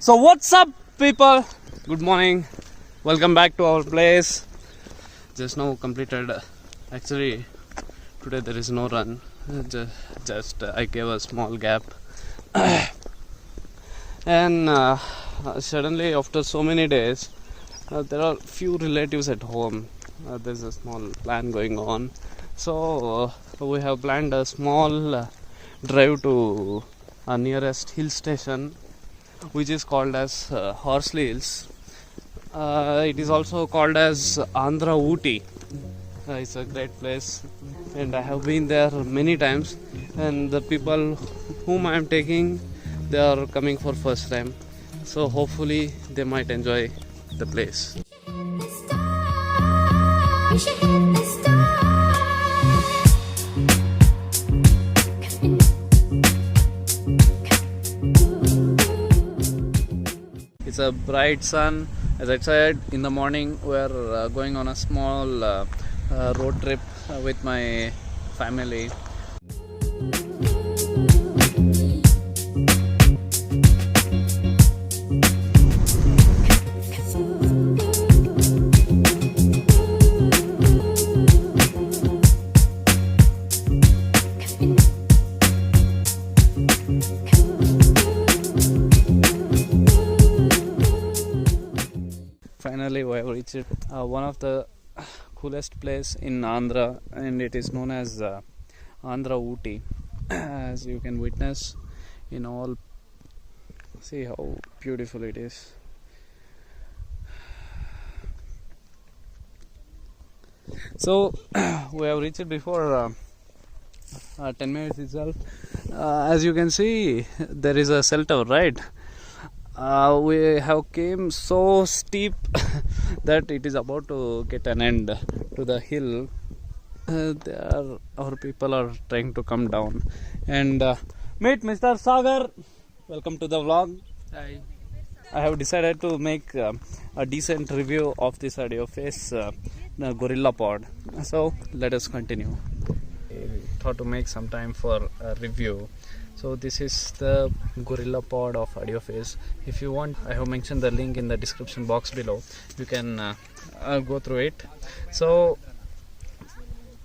So what's up, people? Good morning. Welcome back to our place. Just now completed. Actually, today there is no run. Just I gave a small gap, and suddenly after so many days, there are few relatives at home. There's a small plan going on. So we have planned a small drive to our nearest hill station, which is called as Horsley Hills. It is also called as Andhra Ooty. It's a great place, and I have been there many times. And the people whom I am taking, they are coming for first time. So hopefully they might enjoy the place. It's a bright sun. As I said, in the morning we are going on a small road trip with my family. Finally, we have reached one of the coolest place in Andhra, and it is known as Andhra Ooty. As you can witness in all, see how beautiful it is. So we have reached before 10 minutes itself. As you can see, there is a cell tower, right? We have came so steep that it is about to get an end to the hill. Our people are trying to come down and meet Mr. Sagar. Welcome to the vlog. Hi. I have decided to make a decent review of this Audiophase Gorilla Pod. So let us continue. I thought to make some time for a review. So this is the Gorilla Pod of Audiophase. If you want, I have mentioned the link in the description box below. You can go through it. So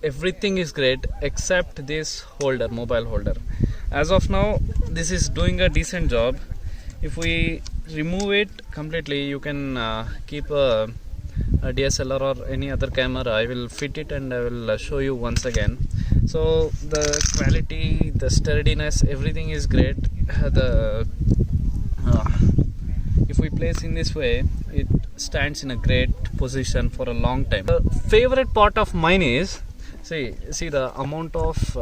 everything is great except this holder, mobile holder. As of now, this is doing a decent job. If we remove it completely, you can keep a DSLR or any other camera. I will fit it and I will show you once again. So the quality, the sturdiness, everything is great. If we place in this way, it stands in a great position for a long time. The favorite part of mine is see the amount of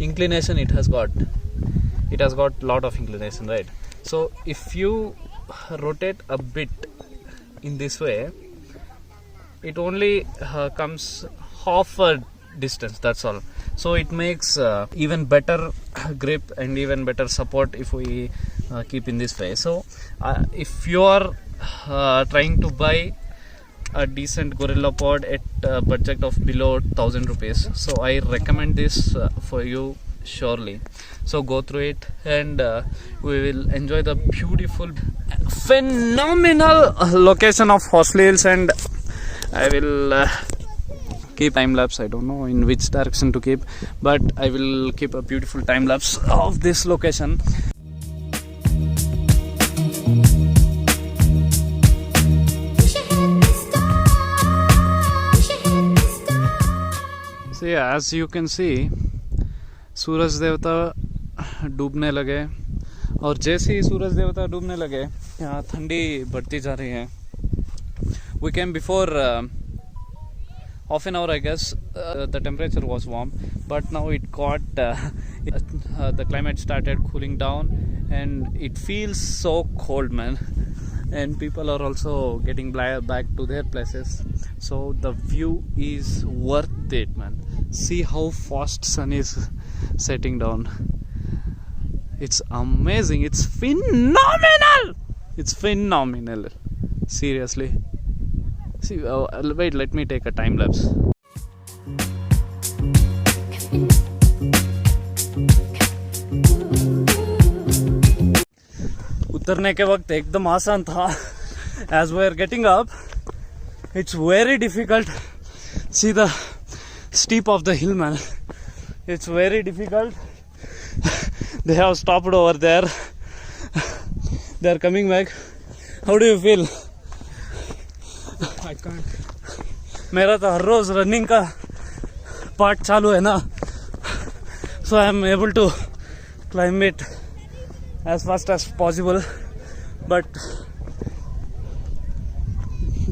inclination it has got. It has got lot of inclination, right? So if you rotate a bit in this way, it only comes half a distance, that's all. So it makes even better grip and even better support if we keep in this way. So if you are trying to buy a decent Gorilla Pod at a budget of below 1000 rupees, so I recommend this for you surely. So go through it and we will enjoy the beautiful, phenomenal location of Horsley Hills, and I will keep time lapse. I don't know in which direction to keep, but I will keep a beautiful time lapse of this location. So yeah, as you can see, सूरज देवता डूबने लगे, और जैसे ही सूरज देवता डूबने लगे यहाँ ठंडी बढ़ती जा रही है. We came before half an hour, I guess. The temperature was warm, but now it got the climate started cooling down and it feels so cold, man. And people are also getting back to their places, so the view is worth it, man. See how fast sun is setting down. It's amazing. It's phenomenal. It's phenomenal. Seriously. See, wait, let me take a time lapse. उतरने के वक्त एकदम आसान था. As we are getting up, it's very difficult. See the steep of the hill, man. It's very difficult. They have stopped over there. They are coming back. How do you feel? I can't. मेरा तो हर रोज running का part चालू है ना, so I am able to climb it as fast as possible. But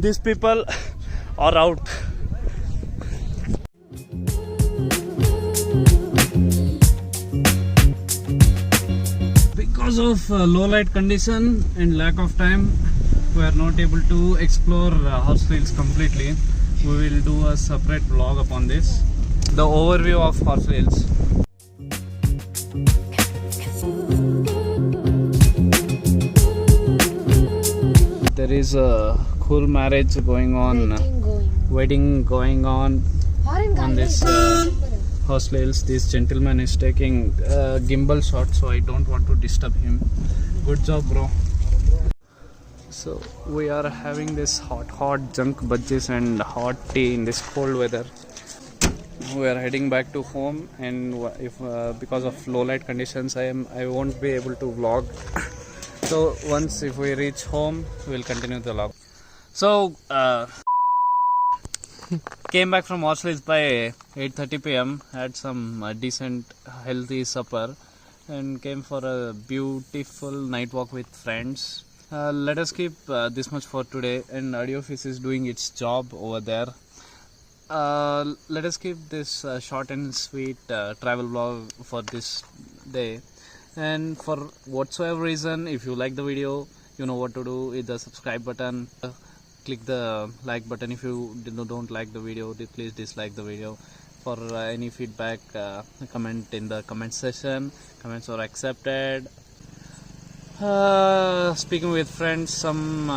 these people are out. Because of low light condition and lack of time, we are not able to explore horse trails completely. We will do a separate vlog upon this. The overview of horse trails. There is a cool marriage going on, wedding going on this horse trails. This gentleman is taking gimbal shot, so I don't want to disturb him. Good job, bro. So we are having this hot junk bhajis and hot tea in this cold weather. We are heading back to home, and if because of low light conditions I won't be able to vlog. So once if we reach home, we'll continue the vlog. So came back from Australia by 8:30 p.m. Had some decent healthy supper and came for a beautiful night walk with friends. Let us keep this much for today, and Audiofish is doing its job over there. Let us keep this short and sweet travel vlog for this day. And for whatsoever reason, if you like the video, you know what to do. Hit the subscribe button, click the like button. If you don't like the video, please dislike the video. For any feedback, comment in the comment section. Comments are accepted. Speaking with friends, some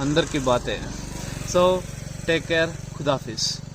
अंदर की बातें. So take care. Khuda Hafiz.